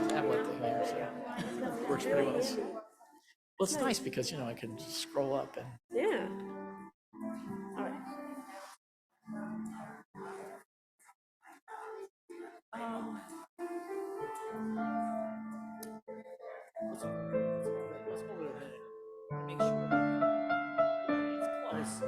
tablet thing here, so it works pretty well. Well, it's nice because, I can scroll up and. Yeah. All right. Let's hold it a minute. Make sure it's close.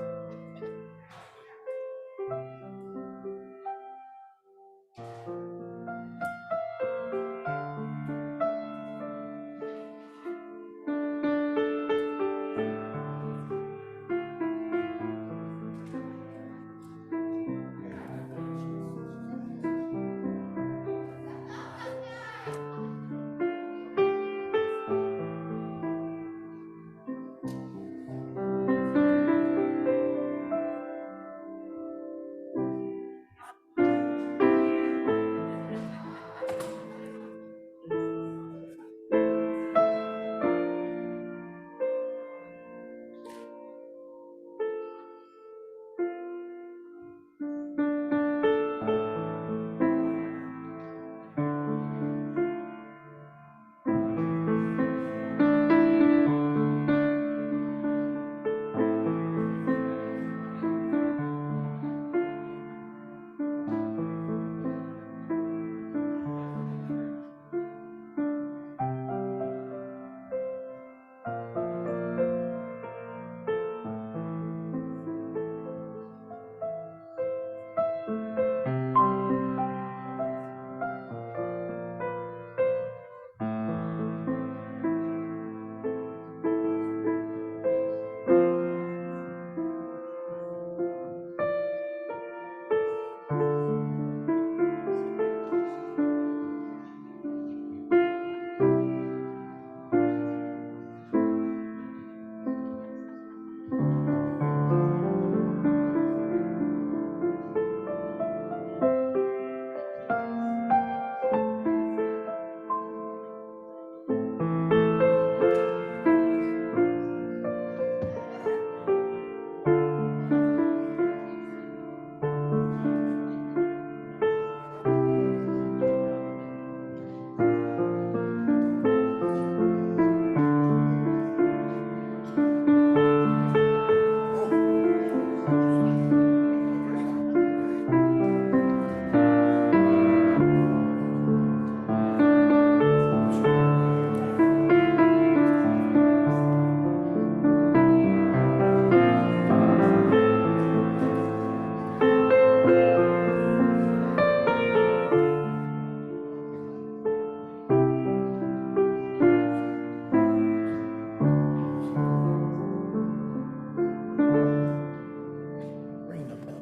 Bring them up.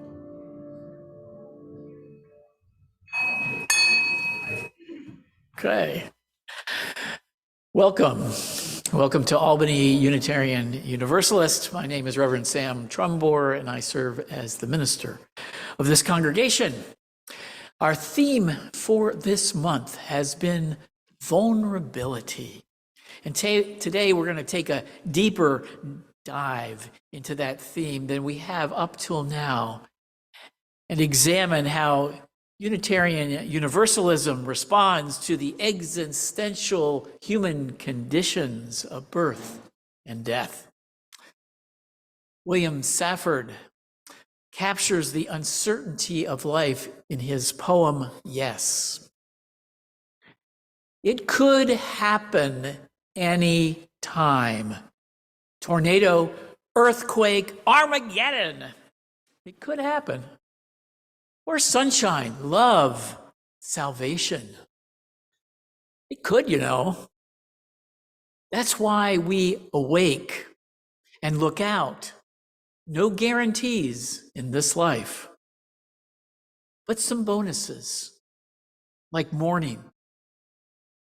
Okay. Welcome. Welcome to Albany Unitarian Universalist. My name is Reverend Sam Trumbore, and I serve as the minister of this congregation. Our theme for this month has been vulnerability. And today we're going to take a deeper dive into that theme than we have up till now and examine how Unitarian Universalism responds to the existential human conditions of birth and death. William Safford captures the uncertainty of life in his poem, Yes. It could happen any time. Tornado, earthquake, Armageddon. It could happen. Or sunshine, love, salvation. It could, That's why we awake and look out. No guarantees in this life, but some bonuses, like morning,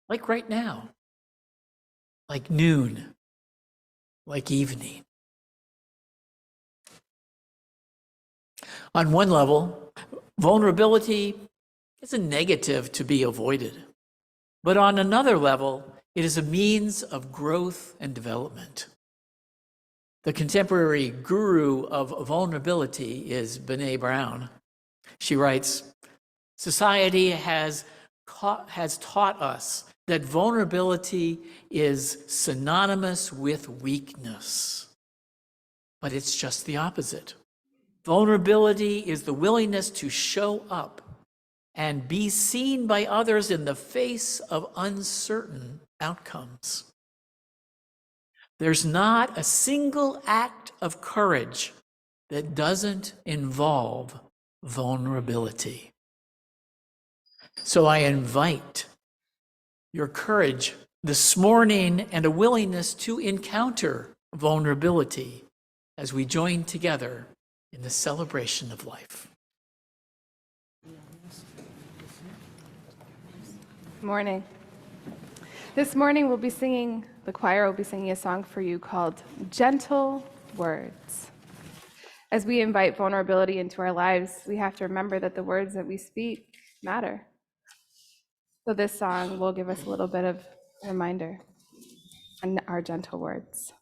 like right now, like noon, like evening. On one level, vulnerability is a negative to be avoided. But on another level, it is a means of growth and development. The contemporary guru of vulnerability is Brené Brown. She writes, "Society has has taught us that vulnerability is synonymous with weakness. But it's just the opposite. Vulnerability is the willingness to show up and be seen by others in the face of uncertain outcomes. There's not a single act of courage that doesn't involve vulnerability. So I invite your courage this morning and a willingness to encounter vulnerability as we join together in the celebration of life. Morning. This morning the choir will be singing a song for you called Gentle Words. As we invite vulnerability into our lives, we have to remember that the words that we speak matter. So this song will give us a little bit of a reminder on our gentle words.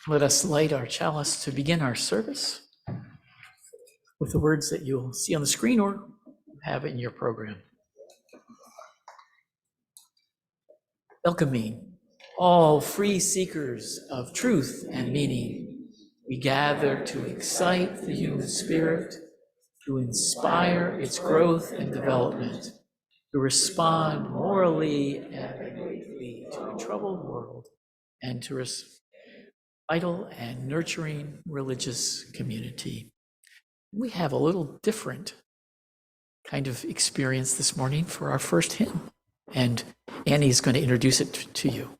Let us light our chalice to begin our service with the words that you'll see on the screen or have in your program. Welcoming all free seekers of truth and meaning, we gather to excite the human spirit, to inspire its growth and development, to respond morally and gratefully to a troubled world, and to vital and nurturing religious community. We have a little different kind of experience this morning for our first hymn, and Annie is going to introduce it to you.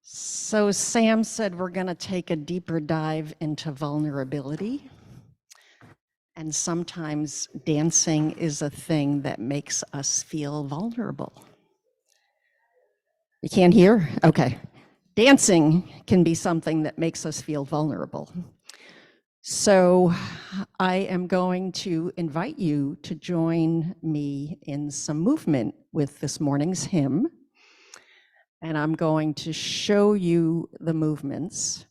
So Sam said we're going to take a deeper dive into vulnerability. And sometimes dancing is a thing that makes us feel vulnerable. You can't hear? Okay. Dancing can be something that makes us feel vulnerable. So I am going to invite you to join me in some movement with this morning's hymn. And I'm going to show you the movements.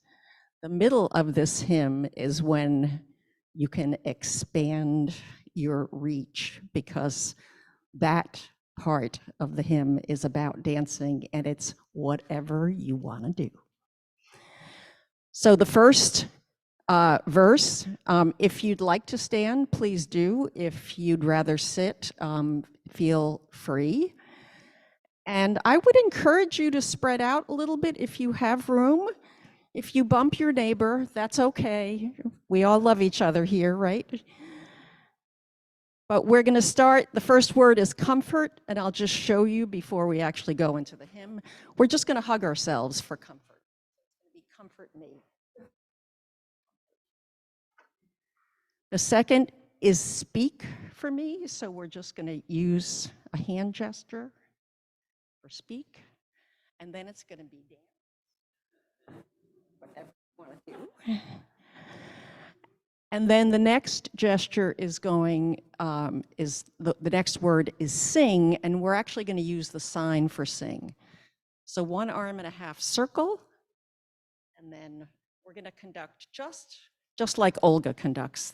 The middle of this hymn is when you can expand your reach, because that part of the hymn is about dancing, and it's whatever you want to do. So the first verse, if you'd like to stand, please do. If you'd rather sit, feel free. And I would encourage you to spread out a little bit if you have room. If you bump your neighbor, that's okay. We all love each other here, right? But we're going to start. The first word is comfort, and I'll just show you before we actually go into the hymn. We're just going to hug ourselves for comfort. It's going to be comfort me. The second is speak for me, so we're just going to use a hand gesture for speak, and then it's going to be dance, whatever you want to do. And then the next gesture is going, the next word is sing, and we're actually going to use the sign for sing. So 1 arm and a half circle, and then we're going to conduct just like Olga conducts.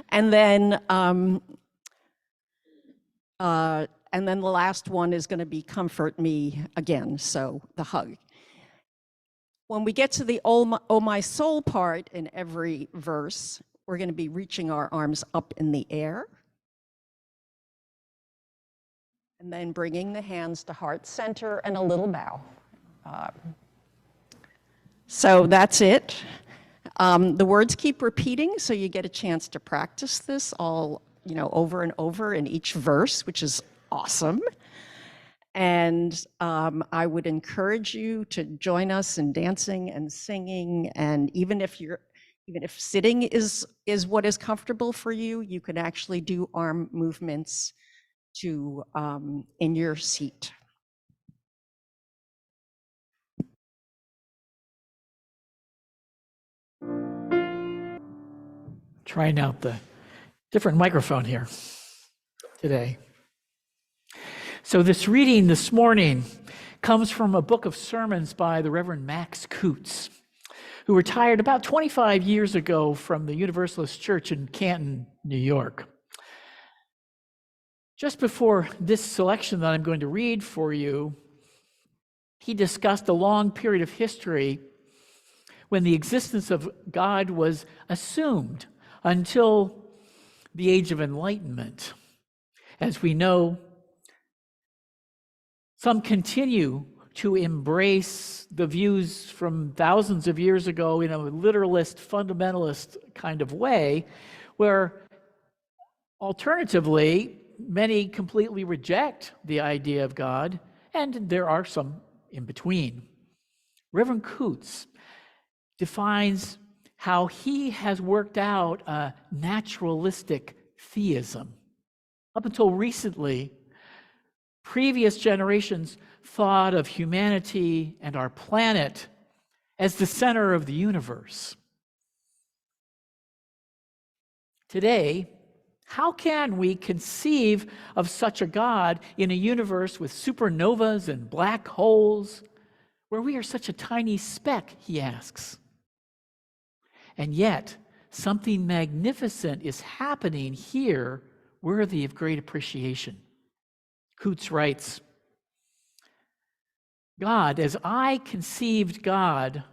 And then the last one is going to be comfort me again, so the hug. When we get to the oh my soul part in every verse, we're going to be reaching our arms up in the air. And then bringing the hands to heart center and a little bow. So that's it. The words keep repeating, so you get a chance to practice this all, over and over in each verse, which is awesome. And I would encourage you to join us in dancing and singing. And even if sitting is what is comfortable for you, you can actually do arm movements to in your seat. Trying out the different microphone here today. So this reading this morning comes from a book of sermons by the Reverend Max Coots, who retired about 25 years ago from the Universalist Church in Canton, New York. Just before this selection that I'm going to read for you, he discussed a long period of history when the existence of God was assumed until the Age of Enlightenment. As we know, some continue to embrace the views from thousands of years ago in a literalist, fundamentalist kind of way, where alternatively, many completely reject the idea of God, and there are some in between. Reverend Coots defines how he has worked out a naturalistic theism. Up until recently, previous generations thought of humanity and our planet as the center of the universe. Today, how can we conceive of such a God in a universe with supernovas and black holes, where we are such a tiny speck, he asks. And yet, something magnificent is happening here, worthy of great appreciation. Coots writes, God, as I conceived God,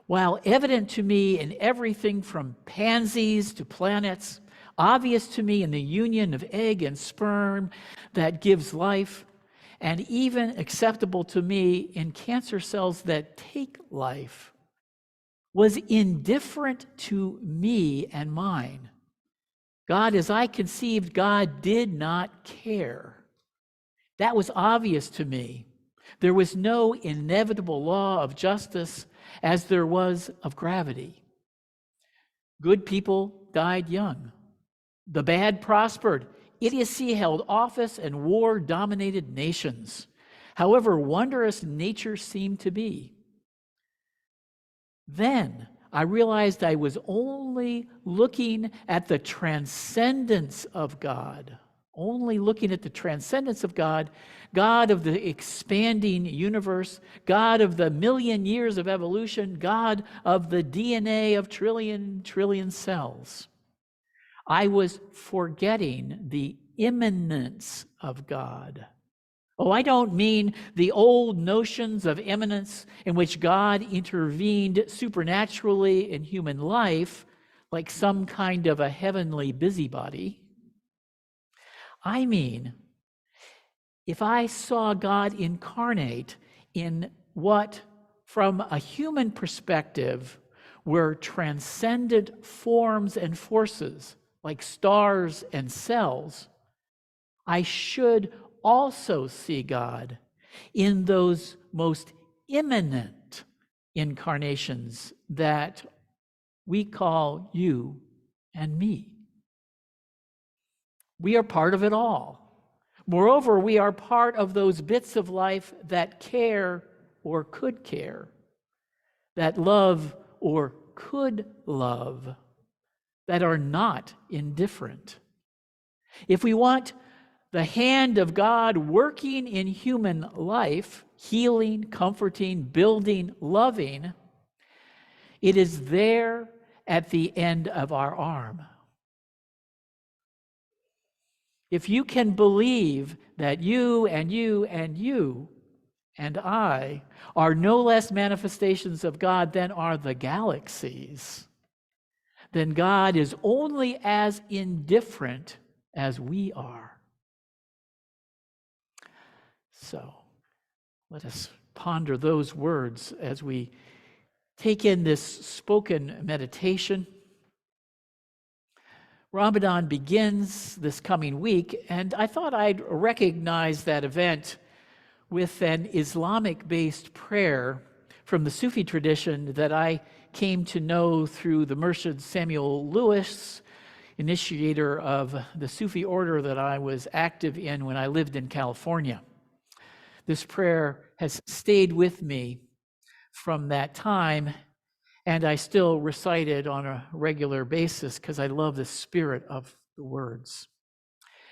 while evident to me in everything from pansies to planets, obvious to me in the union of egg and sperm that gives life, and even acceptable to me in cancer cells that take life, was indifferent to me and mine. God, as I conceived God, did not care. That was obvious to me. There was no inevitable law of justice as there was of gravity. Good people died young. The bad prospered. Idiocy held office, and war dominated nations. However wondrous nature seemed to be. Then I realized I was only looking at the transcendence of God. Only looking at the transcendence of God, God of the expanding universe, God of the million years of evolution, God of the DNA of trillion cells. I was forgetting the immanence of God. Oh, I don't mean the old notions of immanence in which God intervened supernaturally in human life like some kind of a heavenly busybody. I mean, if I saw God incarnate in what, from a human perspective, were transcendent forms and forces like stars and cells, I should also see God in those most immanent incarnations that we call you and me. We are part of it all. Moreover, we are part of those bits of life that care or could care, that love or could love, that are not indifferent. If we want the hand of God working in human life, healing, comforting, building, loving, it is there at the end of our arm. If you can believe that you and you and you and I are no less manifestations of God than are the galaxies, then God is only as indifferent as we are. So let us ponder those words as we take in this spoken meditation. Ramadan begins this coming week, and I thought I'd recognize that event with an Islamic-based prayer from the Sufi tradition that I came to know through the Murshid Samuel Lewis, initiator of the Sufi order that I was active in when I lived in California. This prayer has stayed with me from that time, and I still recite it on a regular basis because I love the spirit of the words.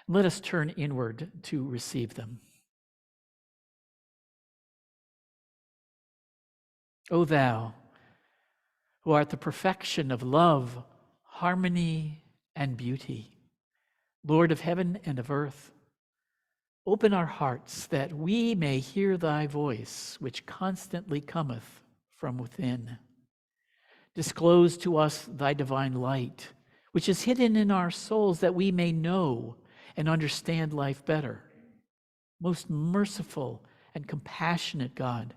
Let us turn inward to receive them. O thou, who art the perfection of love, harmony, and beauty, Lord of heaven and of earth, open our hearts that we may hear thy voice, which constantly cometh from within. Disclose to us thy divine light, which is hidden in our souls, that we may know and understand life better. Most merciful and compassionate God,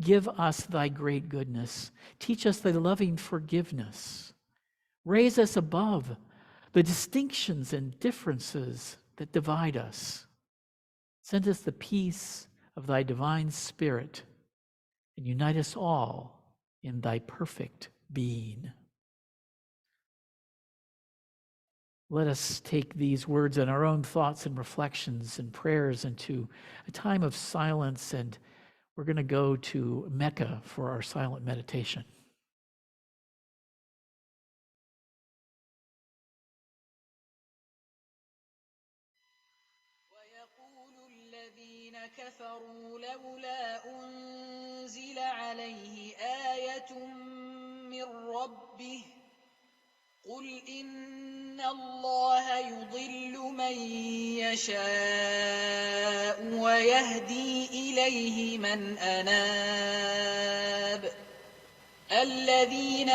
give us thy great goodness. Teach us thy loving forgiveness. Raise us above the distinctions and differences that divide us. Send us the peace of thy divine Spirit, and unite us all in thy perfect being. Let us take these words and our own thoughts and reflections and prayers into a time of silence, and we're going to go to Mecca for our silent meditation. ويقول الذين كفروا لولا أنزل عليه آية من ربه قل إن الله يضل من يشاء ويهدي إليه من أناب الذين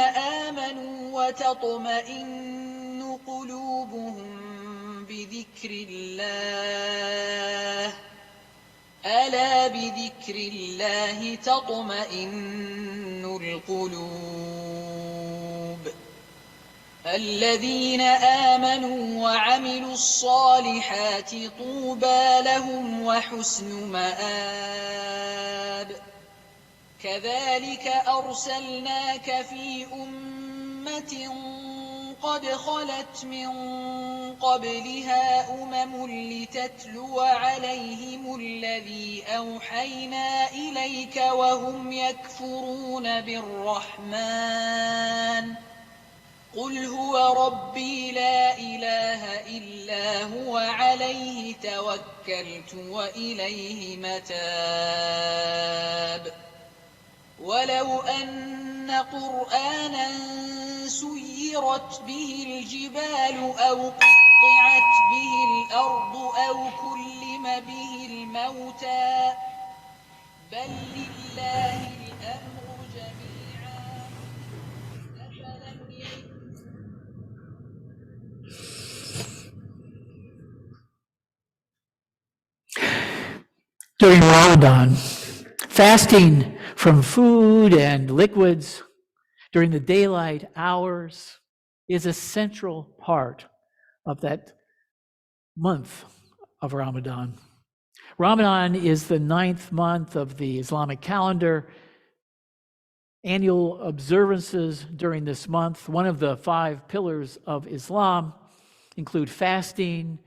آمنوا وتطمئن قلوبهم بذكر الله ألا بذكر الله تطمئن القلوب الذين آمنوا وعملوا الصالحات طوبى لهم وحسن مآب كذلك أرسلناك في أمة قد خلت من قبلها لتتلو عليهم الذي أوحينا إليك وهم يكفرون بالرحمن قل هو ربي لا إله إلا هو عليه توكلت وإليه متاب ولو أن قرآنا سيرت به الجبال أو قطعت به الأرض أو كلم به الموتى بل لله الأمر جميعا أفلم During Ramadan, fasting from food and liquids during the daylight hours is a central part of that month of Ramadan. Ramadan is the 9th month of the Islamic calendar. Annual observances during this month, one of the 5 pillars of Islam, include fasting,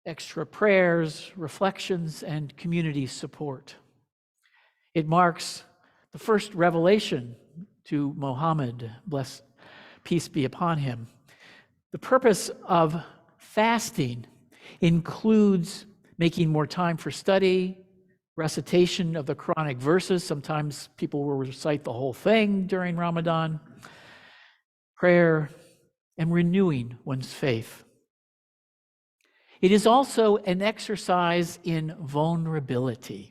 extra prayers, reflections, and community support. It marks the first revelation to Muhammad, peace be upon him. The purpose of fasting includes making more time for study, recitation of the Quranic verses. Sometimes people will recite the whole thing during Ramadan, prayer, and renewing one's faith. It is also an exercise in vulnerability.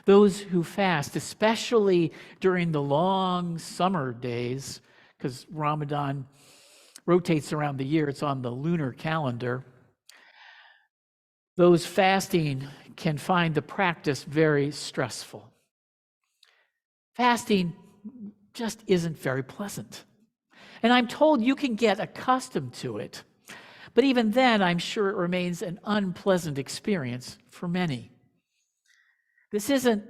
Those who fast, especially during the long summer days, because Ramadan rotates around the year, it's on the lunar calendar, those fasting can find the practice very stressful. Fasting just isn't very pleasant. And I'm told you can get accustomed to it. But even then, I'm sure it remains an unpleasant experience for many. This isn't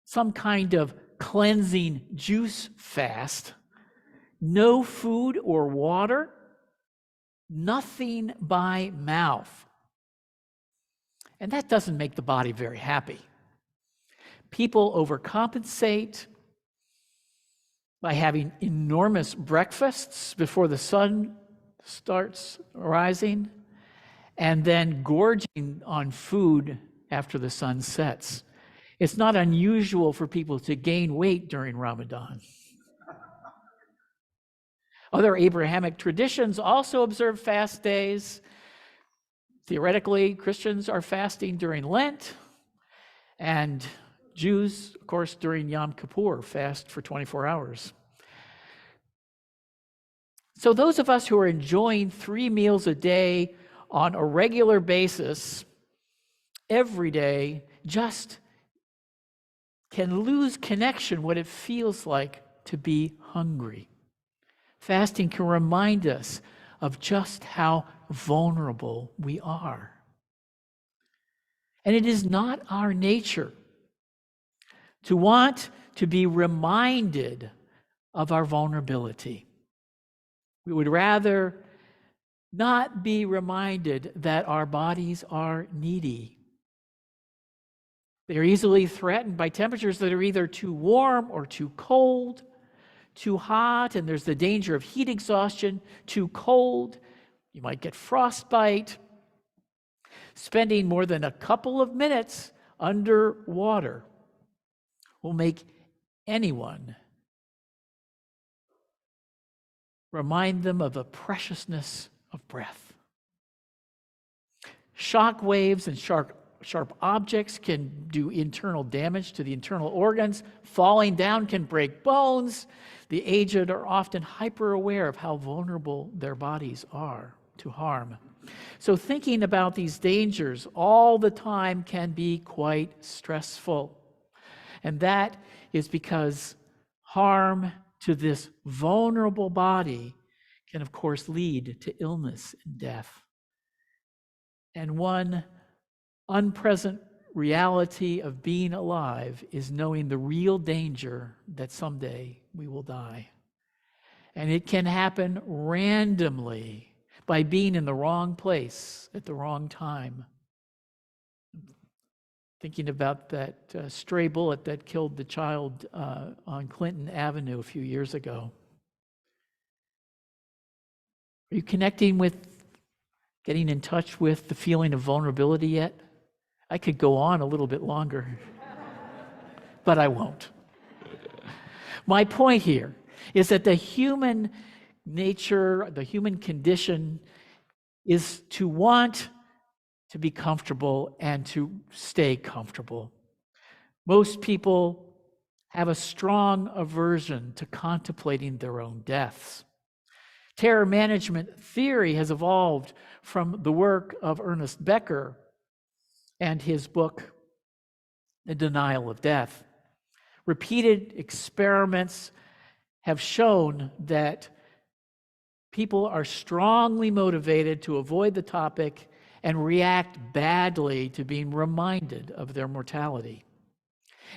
some kind of cleansing juice fast. No food or water, nothing by mouth. And that doesn't make the body very happy. People overcompensate by having enormous breakfasts before the sun starts rising, and then gorging on food after the sun sets. It's not unusual for people to gain weight during Ramadan. Other Abrahamic traditions also observe fast days. Theoretically, Christians are fasting during Lent, and Jews, of course, during Yom Kippur, fast for 24 hours. So those of us who are enjoying 3 meals a day on a regular basis, every day, just can lose connection what it feels like to be hungry. Fasting can remind us of just how vulnerable we are. And it is not our nature to want to be reminded of our vulnerability. We would rather not be reminded that our bodies are needy. They are easily threatened by temperatures that are either too warm or too cold, too hot, and there's the danger of heat exhaustion, too cold, you might get frostbite. Spending more than a couple of minutes underwater will make anyone remind them of the preciousness of breath. Shock waves and sharp objects can do internal damage to the internal organs. Falling down can break bones. The aged are often hyper-aware of how vulnerable their bodies are to harm. So thinking about these dangers all the time can be quite stressful. And that is because harm to this vulnerable body can, of course, lead to illness and death. And one unpresent reality of being alive is knowing the real danger that someday we will die. And it can happen randomly by being in the wrong place at the wrong time. Thinking about that stray bullet that killed the child on Clinton Avenue a few years ago. Are you connecting with, getting in touch with the feeling of vulnerability yet? I could go on a little bit longer, but I won't. My point here is that the human nature, the human condition, is to want to be comfortable and to stay comfortable. Most people have a strong aversion to contemplating their own deaths. Terror management theory has evolved from the work of Ernest Becker and his book, The Denial of Death. Repeated experiments have shown that people are strongly motivated to avoid the topic and react badly to being reminded of their mortality.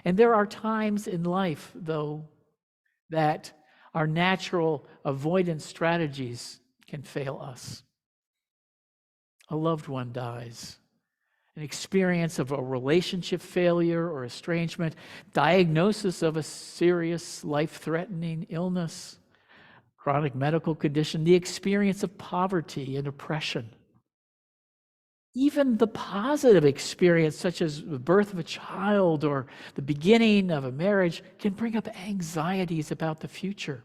And there are times in life, though, that our natural avoidance strategies can fail us. A loved one dies. An experience of a relationship failure or estrangement, diagnosis of a serious life-threatening illness, chronic medical condition, the experience of poverty and oppression. Even the positive experience, such as the birth of a child or the beginning of a marriage, can bring up anxieties about the future.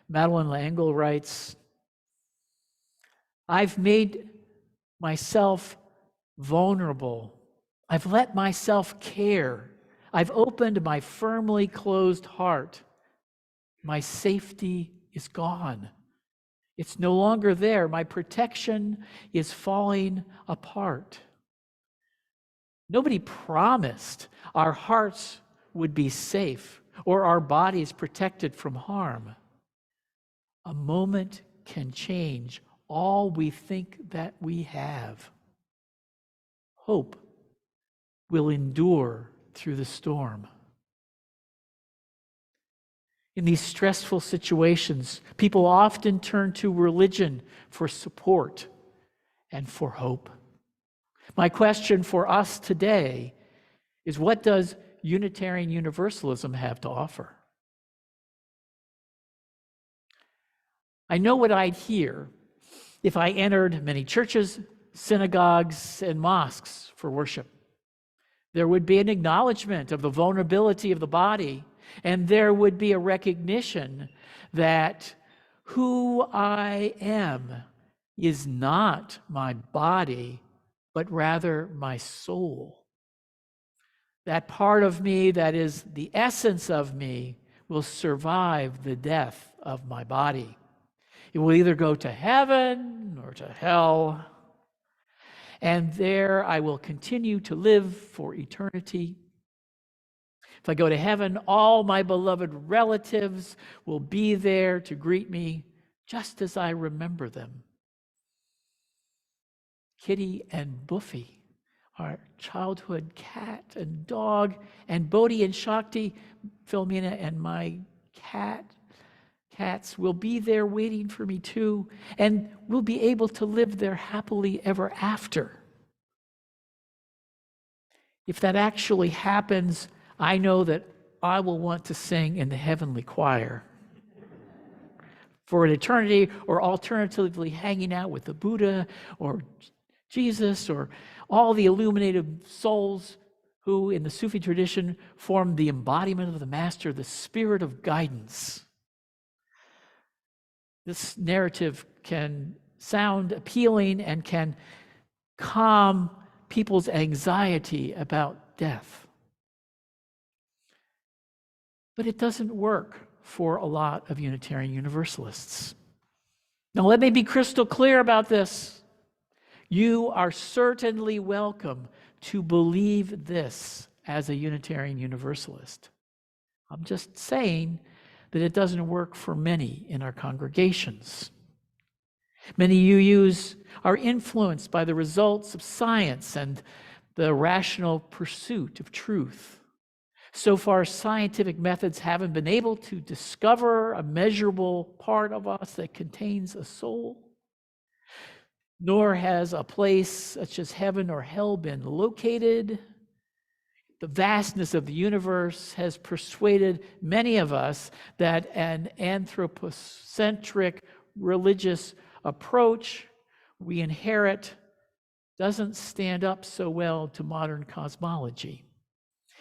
Madeline L'Engle writes, "I've made myself vulnerable. I've let myself care. I've opened my firmly closed heart. My safety is gone. It's no longer there. My protection is falling apart." Nobody promised our hearts would be safe or our bodies protected from harm. A moment can change all we think that we have. Hope will endure through the storm. In these stressful situations, people often turn to religion for support and for hope. My question for us today is, what does Unitarian Universalism have to offer? I know what I'd hear if I entered many churches, synagogues, and mosques for worship. There would be an acknowledgement of the vulnerability of the body, and there would be a recognition that who I am is not my body, but rather my soul. That part of me that is the essence of me will survive the death of my body. It will either go to heaven or to hell, and there I will continue to live for eternity. If I go to heaven, all my beloved relatives will be there to greet me just as I remember them. Kitty and Buffy, our childhood cat and dog, and Bodhi and Shakti, Philomena and my cats will be there waiting for me too, and we'll be able to live there happily ever after. If that actually happens, I know that I will want to sing in the heavenly choir for an eternity, or alternatively hanging out with the Buddha or Jesus or all the illuminated souls who in the Sufi tradition form the embodiment of the Master, the spirit of guidance. This narrative can sound appealing and can calm people's anxiety about death. But it doesn't work for a lot of Unitarian Universalists. Now, let me be crystal clear about this. You are certainly welcome to believe this as a Unitarian Universalist. I'm just saying that it doesn't work for many in our congregations. Many UUs are influenced by the results of science and the rational pursuit of truth. So far, scientific methods haven't been able to discover a measurable part of us that contains a soul, nor has a place such as heaven or hell been located. The vastness of the universe has persuaded many of us that an anthropocentric religious approach we inherit doesn't stand up so well to modern cosmology.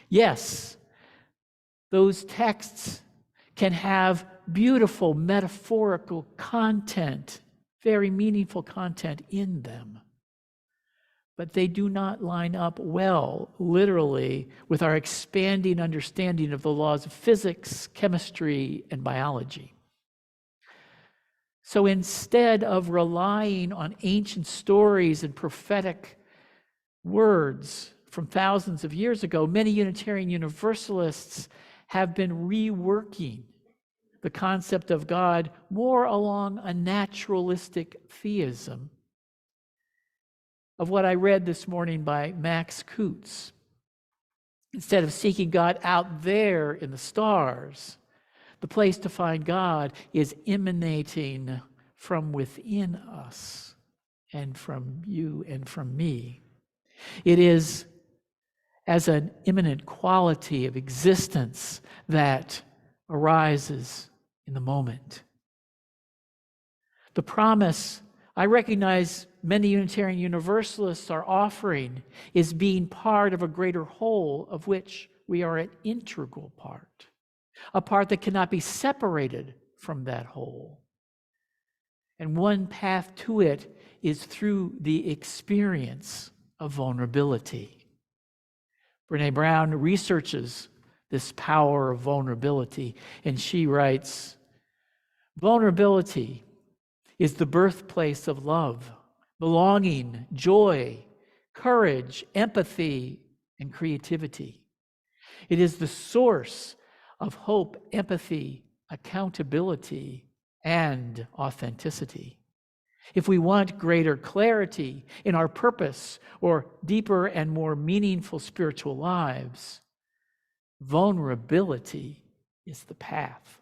Yes, those texts can have beautiful metaphorical content, very meaningful content in them. But they do not line up well, literally, with our expanding understanding of the laws of physics, chemistry, and biology. So instead of relying on ancient stories and prophetic words from thousands of years ago, many Unitarian Universalists have been reworking the concept of God more along a naturalistic theism of what I read this morning by Max Kutz. Instead of seeking God out there in the stars, the place to find God is emanating from within us and from you and from me. It is as an immanent quality of existence that arises in the moment. The promise I recognize many Unitarian Universalists are offering is being part of a greater whole of which we are an integral part, a part that cannot be separated from that whole. And one path to it is through the experience of vulnerability. Brene Brown researches this power of vulnerability, and she writes, "Vulnerability is the birthplace of love, belonging, joy, courage, empathy, and creativity. It is the source of hope, empathy, accountability, and authenticity. If we want greater clarity in our purpose or deeper and more meaningful spiritual lives, vulnerability is the path."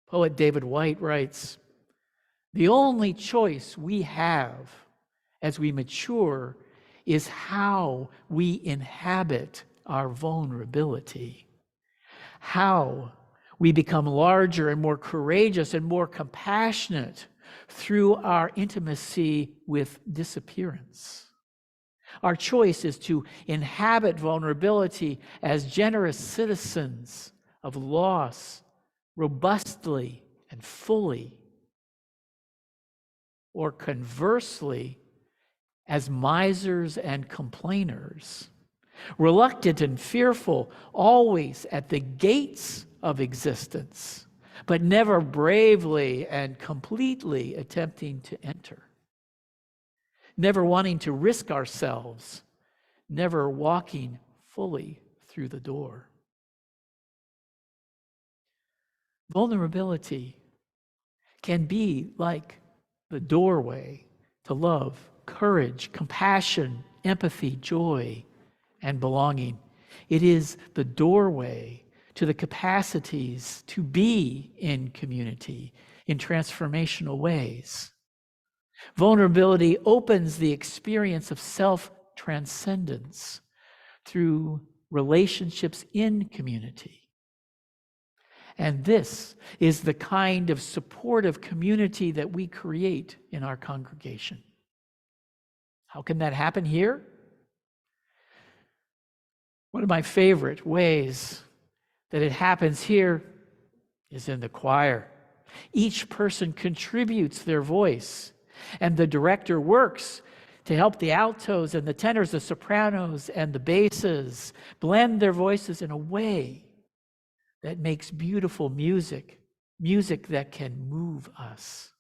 Poet David White writes, "The only choice we have as we mature is how we inhabit our vulnerability, how we become larger and more courageous and more compassionate through our intimacy with disappearance. Our choice is to inhabit vulnerability as generous citizens of loss, robustly and fully, or conversely, as misers and complainers, reluctant and fearful, always at the gates of existence, but never bravely and completely attempting to enter, never wanting to risk ourselves, never walking fully through the door." Vulnerability can be like the doorway to love, courage, compassion, empathy, joy, and belonging. It is the doorway to the capacities to be in community in transformational ways. Vulnerability opens the experience of self-transcendence through relationships in community. And this is the kind of supportive community that we create in our congregation. How can that happen here? One of my favorite ways that it happens here is in the choir. Each person contributes their voice, and the director works to help the altos and the tenors, the sopranos and the basses blend their voices in a way that makes beautiful music that can move us.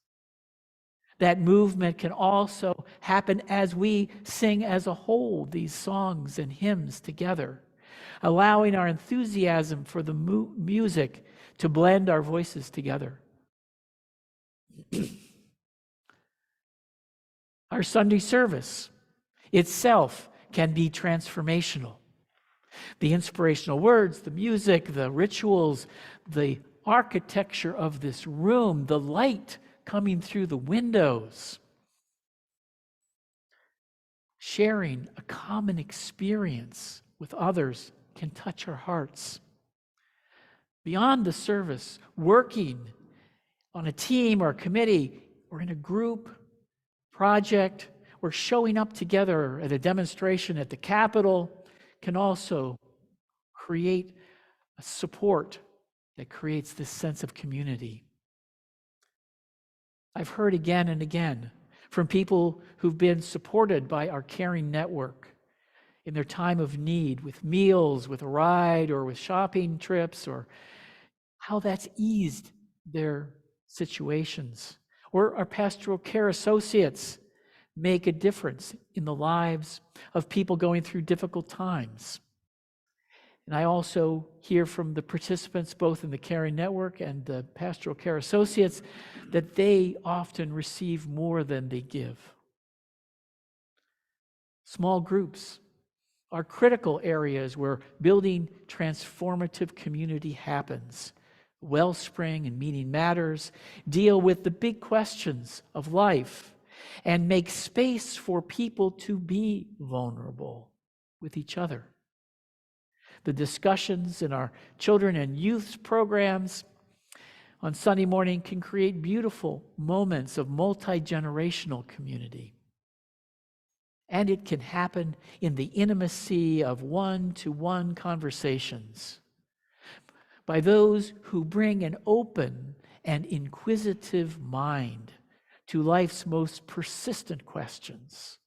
That movement can also happen as we sing as a whole these songs and hymns together, allowing our enthusiasm for the music to blend our voices together. Our Sunday service itself can be transformational. The inspirational words, the music, the rituals, the architecture of this room, the light coming through the windows, sharing a common experience with others can touch our hearts. Beyond the service, working on a team or a committee or in a group project or showing up together at a demonstration at the Capitol can also create a support that creates this sense of community. I've heard again and again from people who've been supported by our caring network in their time of need, with meals, with a ride, or with shopping trips, or how that's eased their situations. Or our pastoral care associates make a difference in the lives of people going through difficult times. And I also hear from the participants, both in the caring network and the pastoral care associates, that they often receive more than they give. Small groups are critical areas where building transformative community happens. Wellspring and Meeting Matters deal with the big questions of life and make space for people to be vulnerable with each other. The discussions in our children and youth programs on Sunday morning can create beautiful moments of multi-generational community. And it can happen in the intimacy of one-to-one conversations by those who bring an open and inquisitive mind to life's most persistent questions,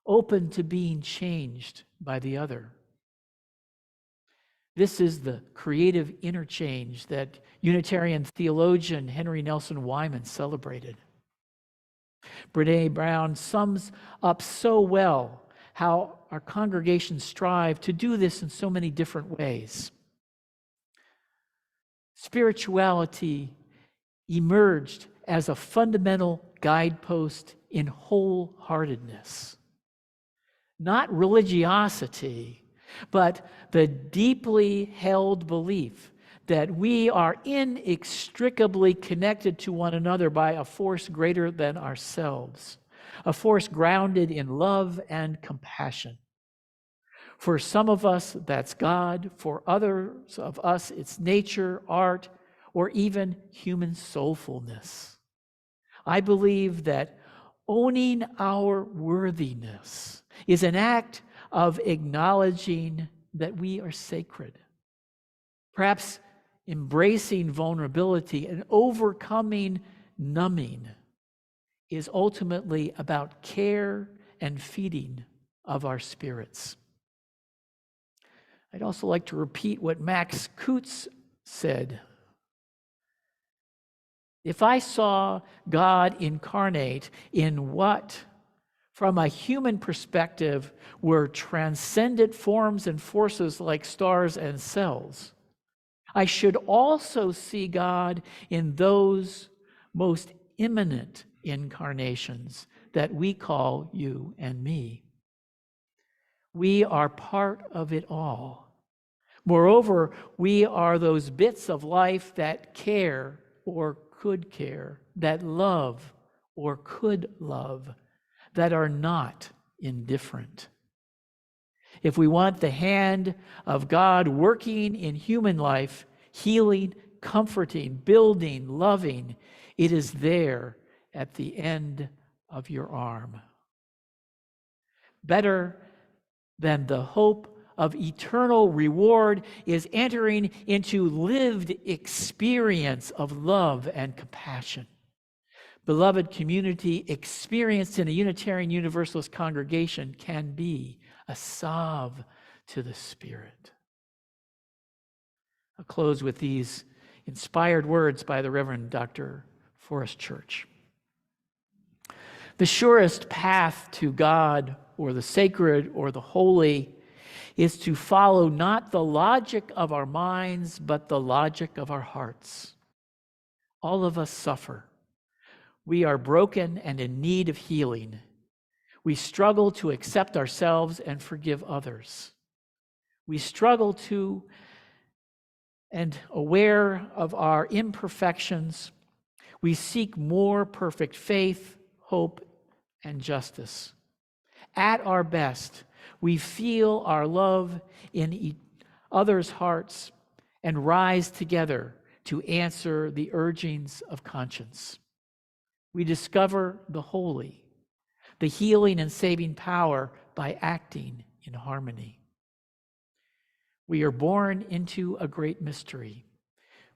open to being changed by the other. This is the creative interchange that Unitarian theologian Henry Nelson Wyman celebrated. Brené Brown sums up so well how our congregations strive to do this in so many different ways. Spirituality emerged as a fundamental guidepost in wholeheartedness. Not religiosity, but the deeply held belief that we are inextricably connected to one another by a force greater than ourselves, a force grounded in love and compassion. For some of us, that's God. For others of us, it's nature, art, or even human soulfulness. I believe that owning our worthiness is an act of acknowledging that we are sacred. Perhaps embracing vulnerability and overcoming numbing is ultimately about care and feeding of our spirits. I'd also like to repeat what Max Kutz said. If I saw God incarnate in what, from a human perspective, were transcendent forms and forces like stars and cells, I should also see God in those most imminent incarnations that we call you and me. We are part of it all. Moreover, we are those bits of life that care or could care, that love or could love, that are not indifferent. If we want the hand of God working in human life, healing, comforting, building, loving, it is there at the end of your arm. Better than the hope of eternal reward is entering into lived experience of love and compassion. Beloved community experienced in a Unitarian Universalist congregation can be a salve to the Spirit. I'll close with these inspired words by the Reverend Dr. Forrest Church. The surest path to God, or the sacred, or the holy, is to follow not the logic of our minds, but the logic of our hearts. All of us suffer. We are broken and in need of healing. We struggle to accept ourselves and forgive others. We struggle to, and aware of our imperfections, we seek more perfect faith, hope, and justice. At our best, we feel our love in others' hearts and rise together to answer the urgings of conscience. We discover the holy, the healing and saving power by acting in harmony. We are born into a great mystery.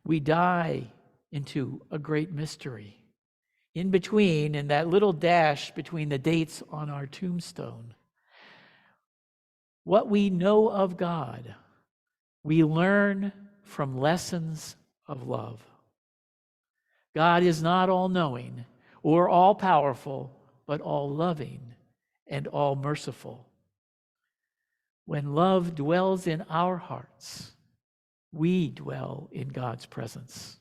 we die into a great mystery. In between, in that little dash between the dates on our tombstone, what we know of God, we learn from lessons of love. God is not all-knowing or all-powerful, but all-loving and all-merciful. When love dwells in our hearts, we dwell in God's presence.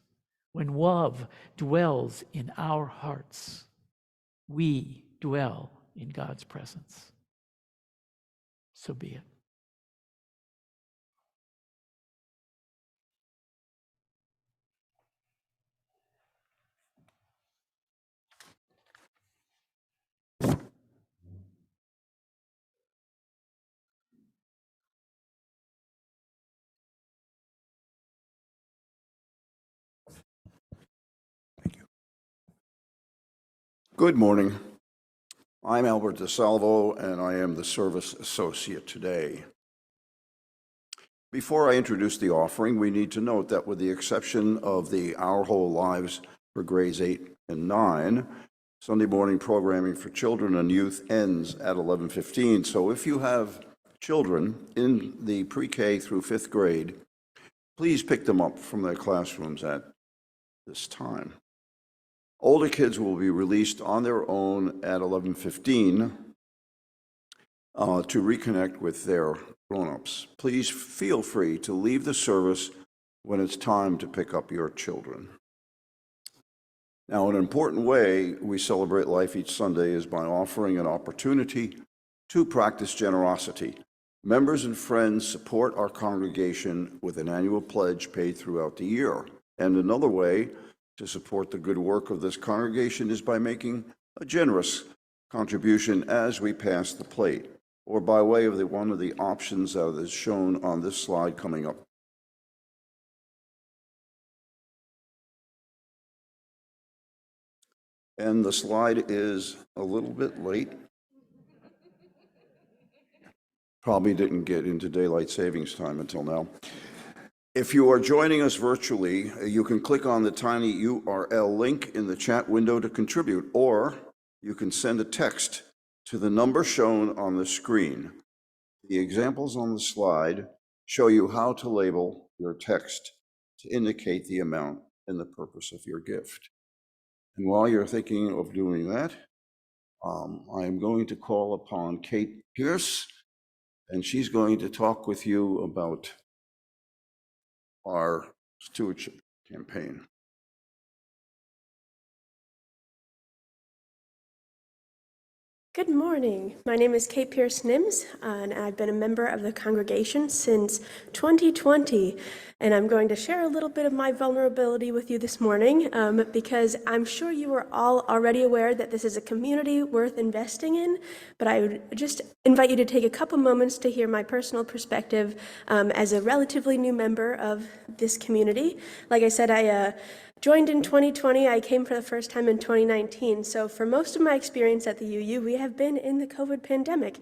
When love dwells in our hearts, we dwell in God's presence. So be it. Good morning. I'm Albert DeSalvo, and I am the Service Associate today. Before I introduce the offering, we need to note that with the exception of the Our Whole Lives for grades 8 and 9, Sunday morning programming for children and youth ends at 11:15. So if you have children in the pre-K through 5th grade, please pick them up from their classrooms at this time. Older kids will be released on their own at 11:15 to reconnect with their grown-ups. Please feel free to leave the service when it's time to pick up your children. Now, an important way we celebrate life each Sunday is by offering an opportunity to practice generosity. Members and friends support our congregation with an annual pledge paid throughout the year. And another way to support the good work of this congregation is by making a generous contribution as we pass the plate, or by way of one of the options that is shown on this slide coming up. And the slide is a little bit late. Probably didn't get into daylight savings time until now. If you are joining us virtually, you can click on the tiny URL link in the chat window to contribute, or you can send a text to the number shown on the screen. The examples on the slide show you how to label your text to indicate the amount and the purpose of your gift. And while you're thinking of doing that, I am going to call upon Kate Pierce, and she's going to talk with you about our stewardship campaign. Good morning. My name is Kate Pierce Nims, and I've been a member of the congregation since 2020. And I'm going to share a little bit of my vulnerability with you this morning, because I'm sure you are all already aware that this is a community worth investing in. But I would just invite you to take a couple moments to hear my personal perspective as a relatively new member of this community. Like I said, I joined in 2020. I came for the first time in 2019. So for most of my experience at the UU, we have been in the COVID pandemic.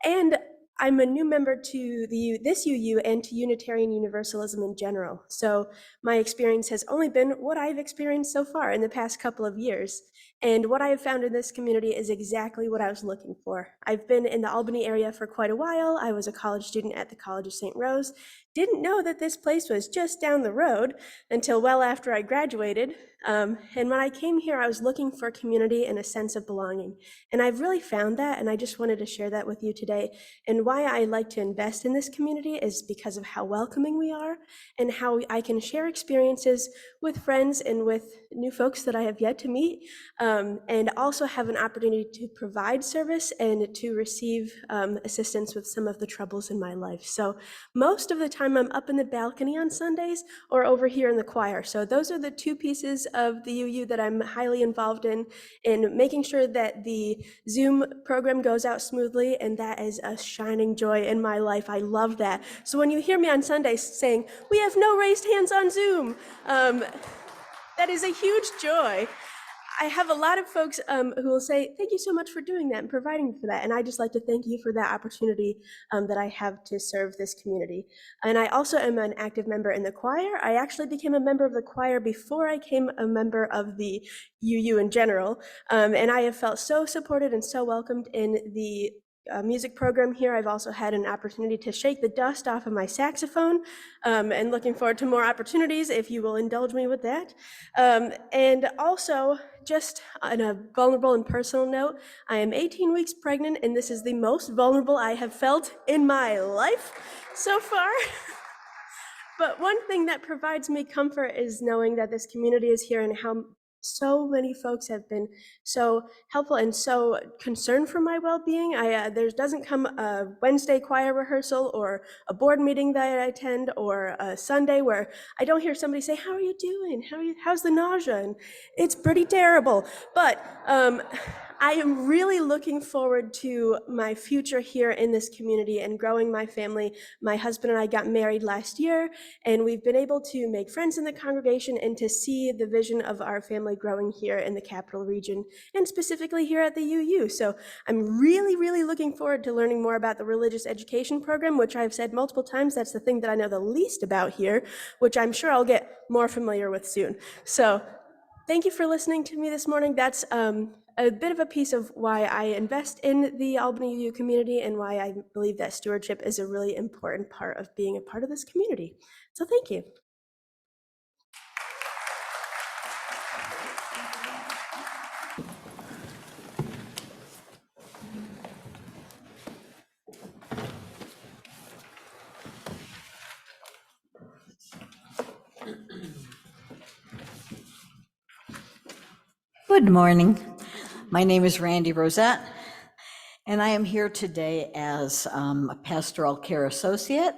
And I'm a new member to this UU and to Unitarian Universalism in general. So my experience has only been what I've experienced so far in the past couple of years. And what I have found in this community is exactly what I was looking for. I've been in the Albany area for quite a while. I was a college student at the College of St. Rose. Didn't know that this place was just down the road until well after I graduated. And when I came here, I was looking for community and a sense of belonging. And I've really found that, and I just wanted to share that with you today. And why I like to invest in this community is because of how welcoming we are and how I can share experiences with friends and with new folks that I have yet to meet, and also have an opportunity to provide service and to receive assistance with some of the troubles in my life. So most of the time I'm up in the balcony on Sundays or over here in the choir. So those are the two pieces of the UU that I'm highly involved in making sure that the Zoom program goes out smoothly, and that is a shining joy in my life. I love that. So when you hear me on Sundays saying, "We have no raised hands on Zoom," that is a huge joy. I have a lot of folks who will say, thank you so much for doing that and providing for that. And I just like to thank you for that opportunity that I have to serve this community. And I also am an active member in the choir. I actually became a member of the choir before I became a member of the UU in general. And I have felt so supported and so welcomed in the music program here. I've also had an opportunity to shake the dust off of my saxophone, and looking forward to more opportunities if you will indulge me with that. And also, just on a vulnerable and personal note, I am 18 weeks pregnant, and this is the most vulnerable I have felt in my life so far. But one thing that provides me comfort is knowing that this community is here and how so many folks have been so helpful and so concerned for my well-being. There doesn't come a Wednesday choir rehearsal or a board meeting that I attend or a Sunday where I don't hear somebody say, "How are you doing? How's the nausea?" And it's pretty terrible. But I am really looking forward to my future here in this community and growing my family. My husband and I got married last year, and we've been able to make friends in the congregation and to see the vision of our family growing here in the Capital Region, and specifically here at the UU. So I'm really, really looking forward to learning more about the religious education program, which I've said multiple times, that's the thing that I know the least about here, which I'm sure I'll get more familiar with soon. So thank you for listening to me this morning. That's a bit of a piece of why I invest in the Albany UU community and why I believe that stewardship is a really important part of being a part of this community. So thank you. Good morning. My name is Randy Rosette, and I am here today as a pastoral care associate.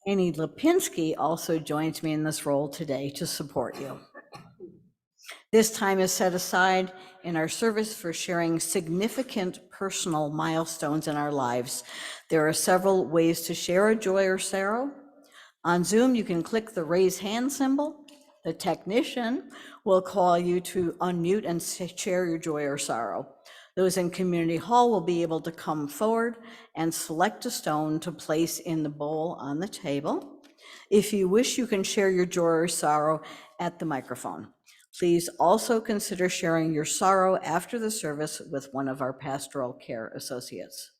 Annie Lipinski also joins me in this role today to support you. This time is set aside in our service for sharing significant personal milestones in our lives. There are several ways to share a joy or sorrow. On Zoom, you can click the raise hand symbol. The technician will call you to unmute and share your joy or sorrow. Those in Community Hall will be able to come forward and select a stone to place in the bowl on the table. If you wish, you can share your joy or sorrow at the microphone. Please also consider sharing your sorrow after the service with one of our pastoral care associates.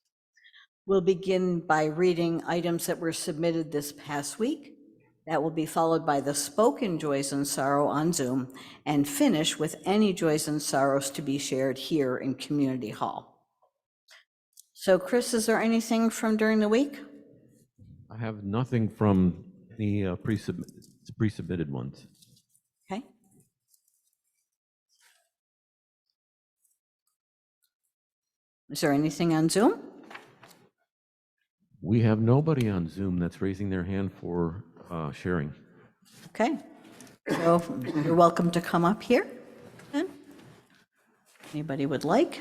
We'll begin by reading items that were submitted this past week. That will be followed by the spoken joys and sorrow on Zoom, and finish with any joys and sorrows to be shared here in Community Hall. So Chris, is there anything from during the week? I have nothing from the pre-submitted ones. Okay. Is there anything on Zoom? We have nobody on Zoom that's raising their hand for sharing. Okay, so you're welcome to come up here. Anybody would like?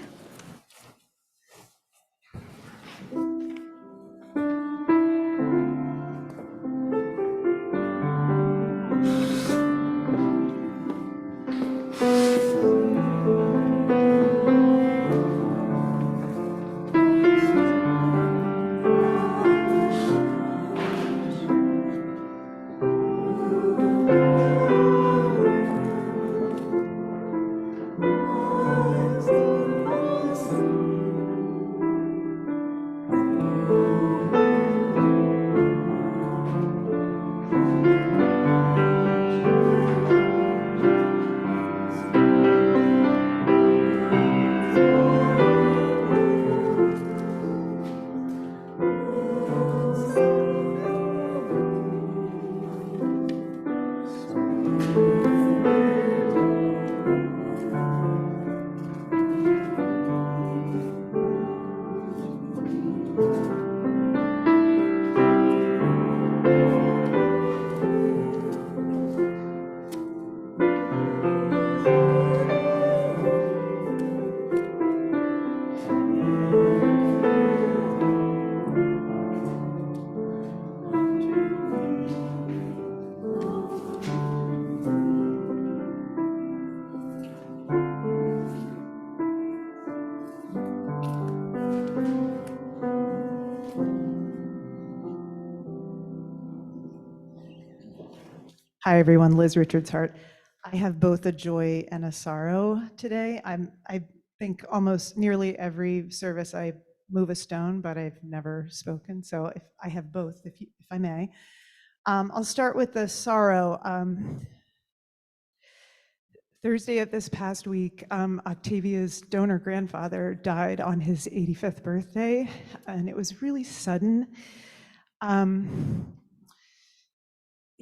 Hi, everyone. Liz Richards-Hart. I have both a joy and a sorrow today. I think almost nearly every service I move a stone, but I've never spoken. So if I have both, if I may. I'll start with the sorrow. Thursday of this past week, Octavia's donor grandfather died on his 85th birthday, and it was really sudden.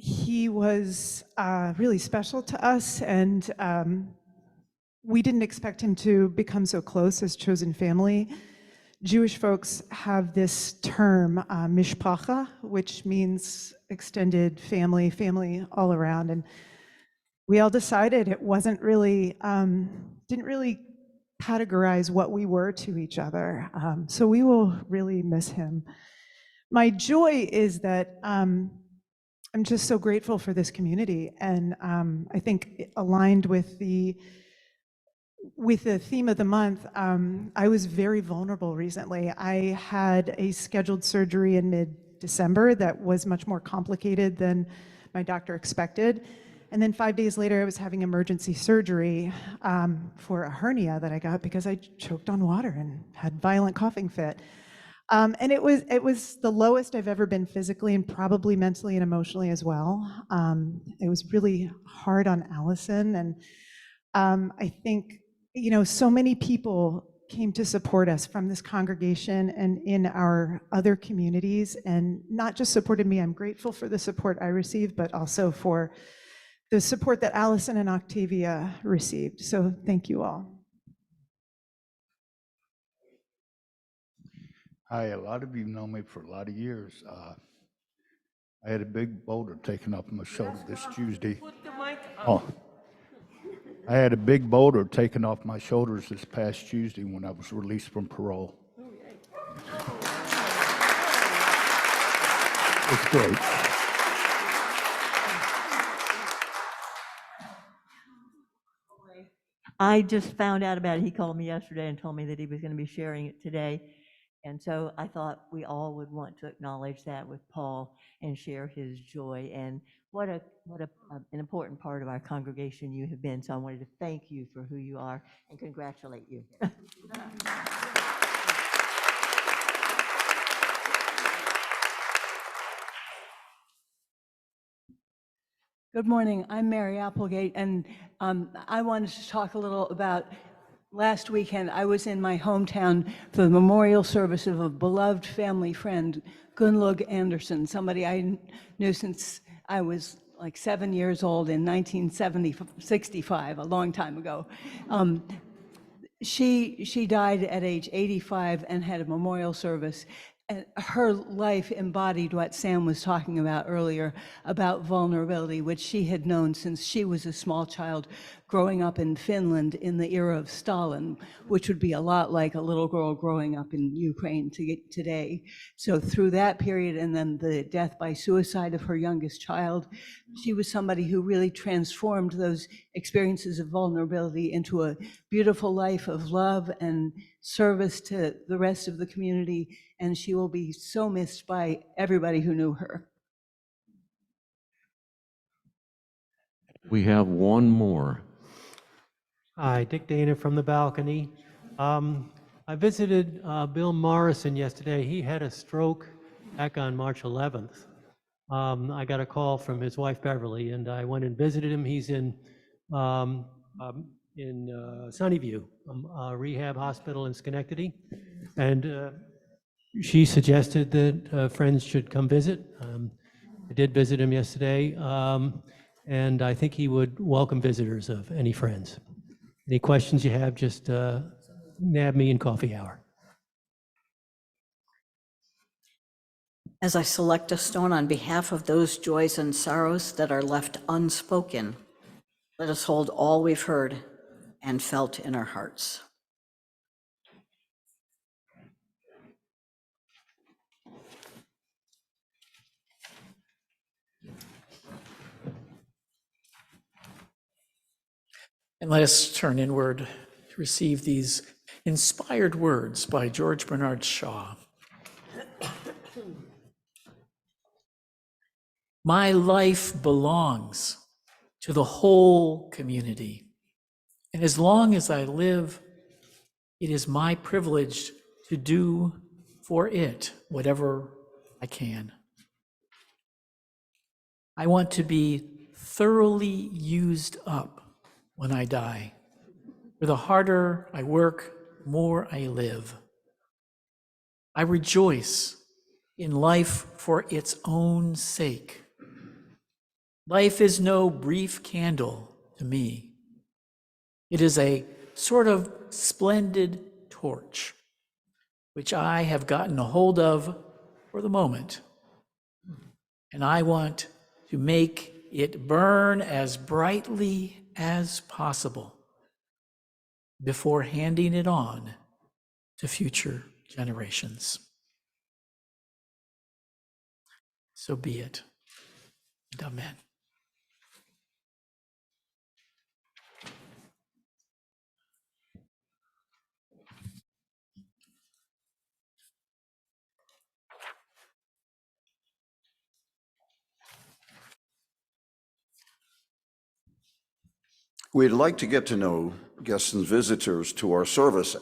He was really special to us, and we didn't expect him to become so close as chosen family. Jewish folks have this term, mishpacha, which means extended family, family all around, and we all decided it wasn't really, didn't really categorize what we were to each other. So we will really miss him. My joy is that I'm just so grateful for this community, and I think aligned with the theme of the month, I was very vulnerable recently. I had a scheduled surgery in mid-December that was much more complicated than my doctor expected. And then 5 days later, I was having emergency surgery for a hernia that I got because I choked on water and had violent coughing fit. And it was the lowest I've ever been physically and probably mentally and emotionally as well. It was really hard on Allison, and I think, you know, so many people came to support us from this congregation and in our other communities, and not just supported me. I'm grateful for the support I received, but also for the support that Allison and Octavia received. So thank you all. Hi, a lot of you know me for a lot of years. I had a big boulder taken off my shoulder this Tuesday. Oh, I had a big boulder taken off my shoulders this past Tuesday when I was released from parole. It's great. I just found out about it. He called me yesterday and told me that he was going to be sharing it today. And so I thought we all would want to acknowledge that with Paul and share his joy. And what an important part of our congregation you have been. So I wanted to thank you for who you are and congratulate you. Good morning. I'm Mary Applegate, and I wanted to talk a little about last weekend. I was in my hometown for the memorial service of a beloved family friend, Gunlug Anderson, somebody I knew since I was like 7 years old in 1965, a long time ago. She died at age 85 and had a memorial service. And her life embodied what Sam was talking about earlier about vulnerability, which she had known since she was a small child growing up in Finland in the era of Stalin, which would be a lot like a little girl growing up in Ukraine today. So through that period and then the death by suicide of her youngest child, she was somebody who really transformed those experiences of vulnerability into a beautiful life of love and service to the rest of the community, and she will be so missed by everybody who knew her. We have one more. Hi, Dick Dana from the balcony. I visited Bill Morrison yesterday. He had a stroke back on March 11th. I got a call from his wife Beverly, and I went and visited him. He's in Sunnyview, a rehab hospital in Schenectady, and she suggested that friends should come visit. I did visit him yesterday, and I think he would welcome visitors of any friends. Any questions you have, just nab me in coffee hour. As I select a stone on behalf of those joys and sorrows that are left unspoken, let us hold all we've heard and felt in our hearts. And let us turn inward to receive these inspired words by George Bernard Shaw. My life belongs to the whole community. And as long as I live, it is my privilege to do for it whatever I can. I want to be thoroughly used up when I die. For the harder I work, the more I live. I rejoice in life for its own sake. Life is no brief candle to me. It is a sort of splendid torch, which I have gotten a hold of for the moment. And I want to make it burn as brightly as possible before handing it on to future generations. So be it. And amen. We'd like to get to know guests and visitors to our service.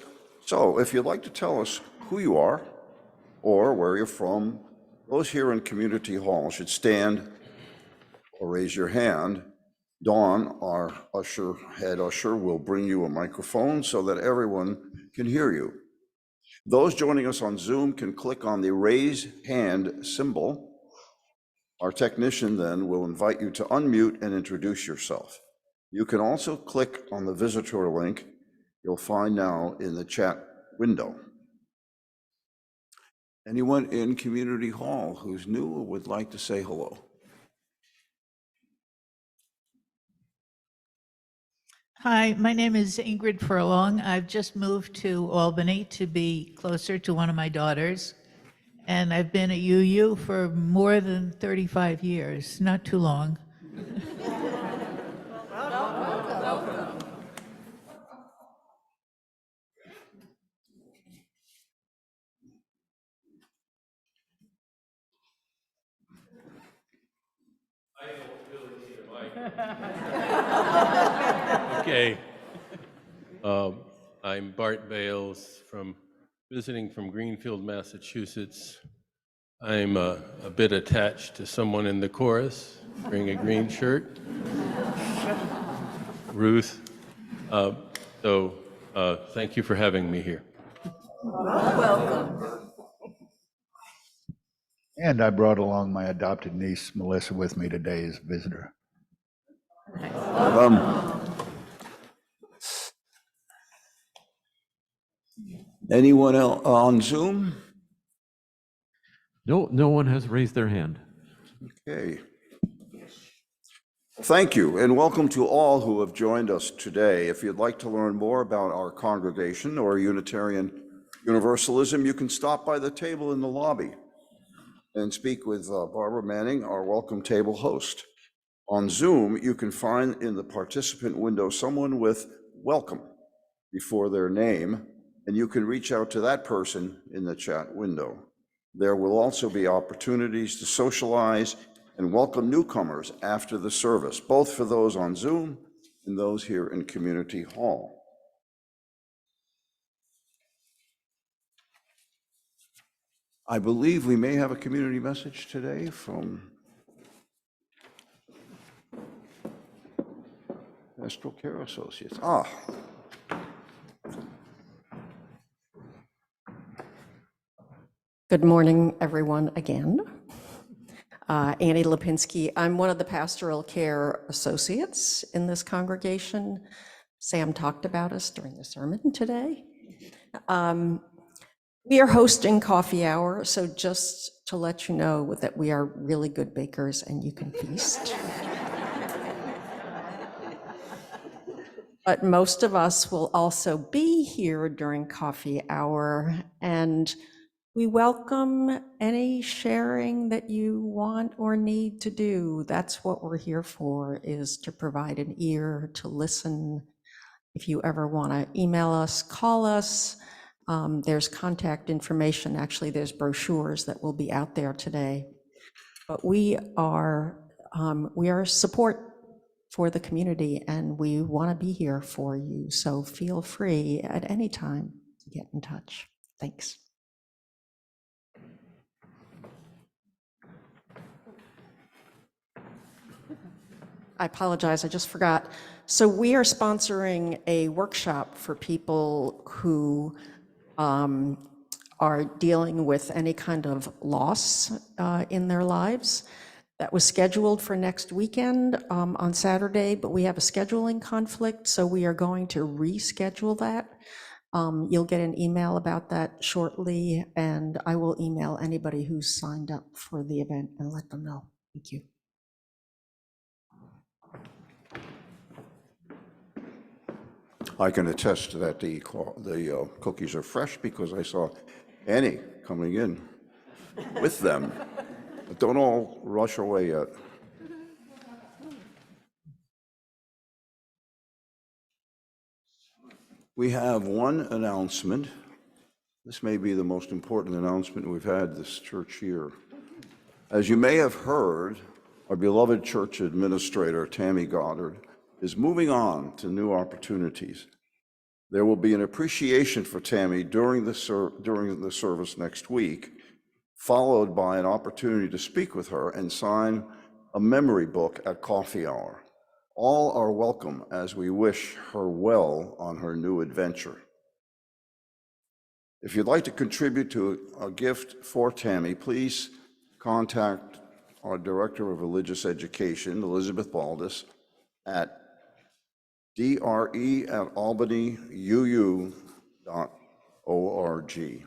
So if you'd like to tell us who you are or where you're from, those here in Community Hall should stand or raise your hand. Dawn, our head usher, will bring you a microphone so that everyone can hear you. Those joining us on Zoom can click on the raise hand symbol. Our technician then will invite you to unmute and introduce yourself. You can also click on the visitor link you'll find now in the chat window. Anyone in Community Hall who's new or would like to say hello? Hi, my name is Ingrid Furlong. I've just moved to Albany to be closer to one of my daughters. And I've been at UU for more than 35 years, not too long. Okay. I'm Bart Bales visiting from Greenfield, Massachusetts. I'm a bit attached to someone in the chorus wearing a green shirt, Ruth. Thank you for having me here. Welcome. And I brought along my adopted niece, Melissa, with me today as a visitor. Anyone else on Zoom? No one has raised their hand. Okay. Thank you, and welcome to all who have joined us today. If you'd like to learn more about our congregation or Unitarian Universalism, you can stop by the table in the lobby and speak with Barbara Manning, our welcome table host. On Zoom, you can find in the participant window someone with welcome before their name, and you can reach out to that person in the chat window. There will also be opportunities to socialize and welcome newcomers after the service, both for those on Zoom and those here in Community Hall. I believe we may have a community message today from Pastoral Care Associates. Good morning, everyone, again. Annie Lipinski. I'm one of the Pastoral Care Associates in this congregation. Sam talked about us during the sermon today. We are hosting coffee hour, so just to let you know that we are really good bakers and you can feast. But most of us will also be here during coffee hour, and we welcome any sharing that you want or need to do. That's what we're here for, is to provide an ear to listen. If you ever want to email us, call us. There's contact information. Actually, there's brochures that will be out there today. But we are support for the community, and we want to be here for you. So feel free at any time to get in touch. Thanks. I apologize, I just forgot. So we are sponsoring a workshop for people who are dealing with any kind of loss in their lives. That was scheduled for next weekend on Saturday, but we have a scheduling conflict, so we are going to reschedule that. You'll get an email about that shortly, and I will email anybody who's signed up for the event and let them know. Thank you. I can attest to that the cookies are fresh because I saw Annie coming in with them. But don't all rush away yet. We have one announcement. This may be the most important announcement we've had this church year. As you may have heard, our beloved church administrator, Tammy Goddard, is moving on to new opportunities. There will be an appreciation for Tammy during the service next week, followed by an opportunity to speak with her and sign a memory book at coffee hour. All are welcome as we wish her well on her new adventure. If you'd like to contribute to a gift for Tammy, please contact our Director of Religious Education, Elizabeth Baldus, at dre@albanyuu.org.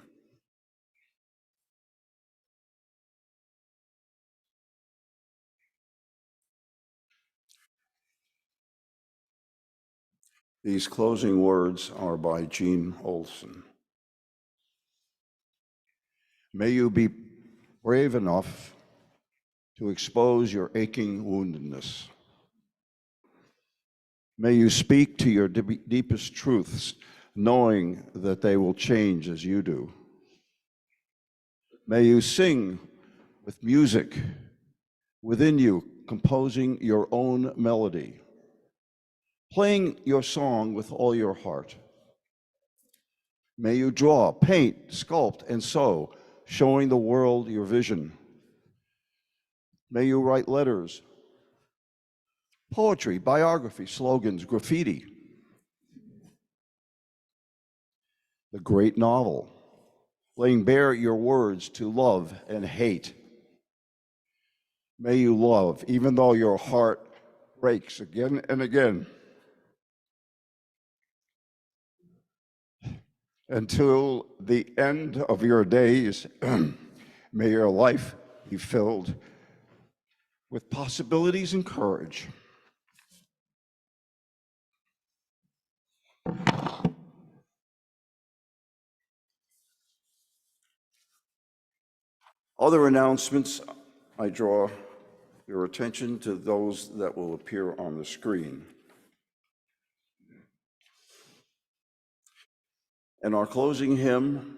These closing words are by Jean Olson. May you be brave enough to expose your aching woundedness. May you speak to your deepest truths, knowing that they will change as you do. May you sing with music within you, composing your own melody, playing your song with all your heart. May you draw, paint, sculpt, and sew, showing the world your vision. May you write letters, poetry, biography, slogans, graffiti, the great novel, laying bare your words to love and hate. May you love, even though your heart breaks again and again, until the end of your days. May your life be filled with possibilities and courage. Other announcements, I draw your attention to those that will appear on the screen. And our closing hymn,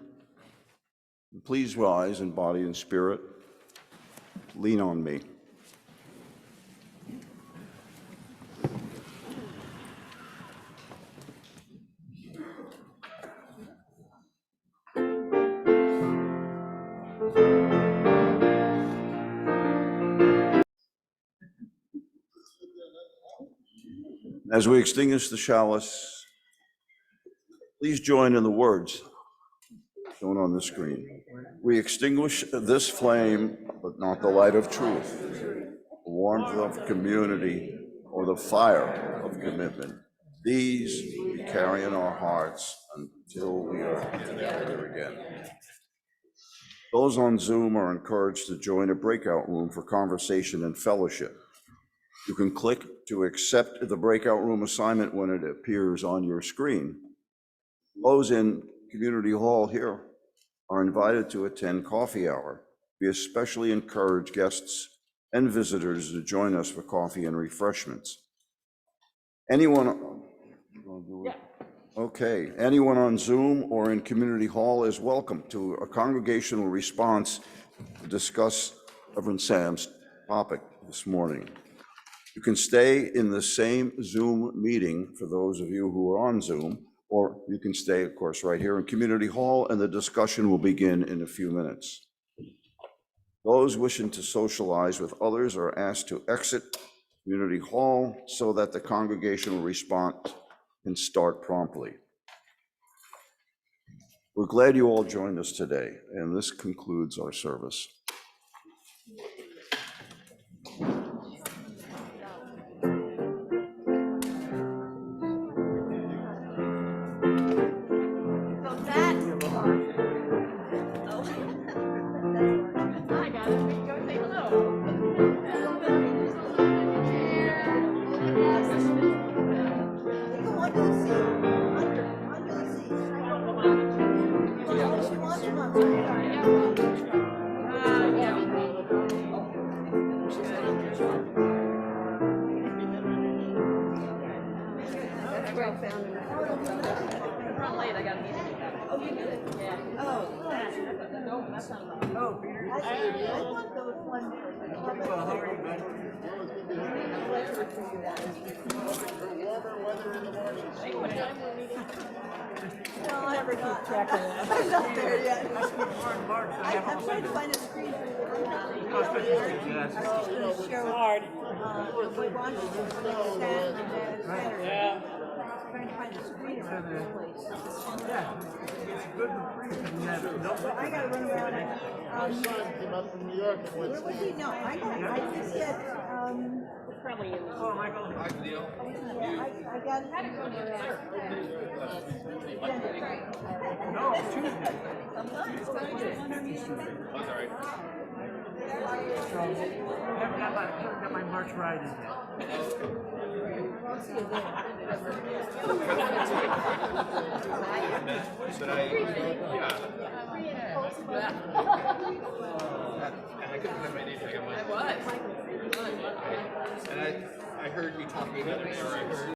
please rise in body and spirit, lean on me. As we extinguish the chalice, please join in the words shown on the screen. We extinguish this flame, but not the light of truth, the warmth of community, or the fire of commitment. These we carry in our hearts until we are together again. Those on Zoom are encouraged to join a breakout room for conversation and fellowship. You can click to accept the breakout room assignment when it appears on your screen. Those in Community Hall here are invited to attend coffee hour. We especially encourage guests and visitors to join us for coffee and refreshments. Anyone on Zoom or in Community Hall is welcome to a congregational response to discuss Reverend Sam's topic this morning. You can stay in the same Zoom meeting for those of you who are on Zoom, or you can stay, of course, right here in Community Hall, and the discussion will begin in a few minutes. Those wishing to socialize with others are asked to exit Community Hall so that the congregational response can start promptly. We're glad you all joined us today, and this concludes our service. I heard you talking about it.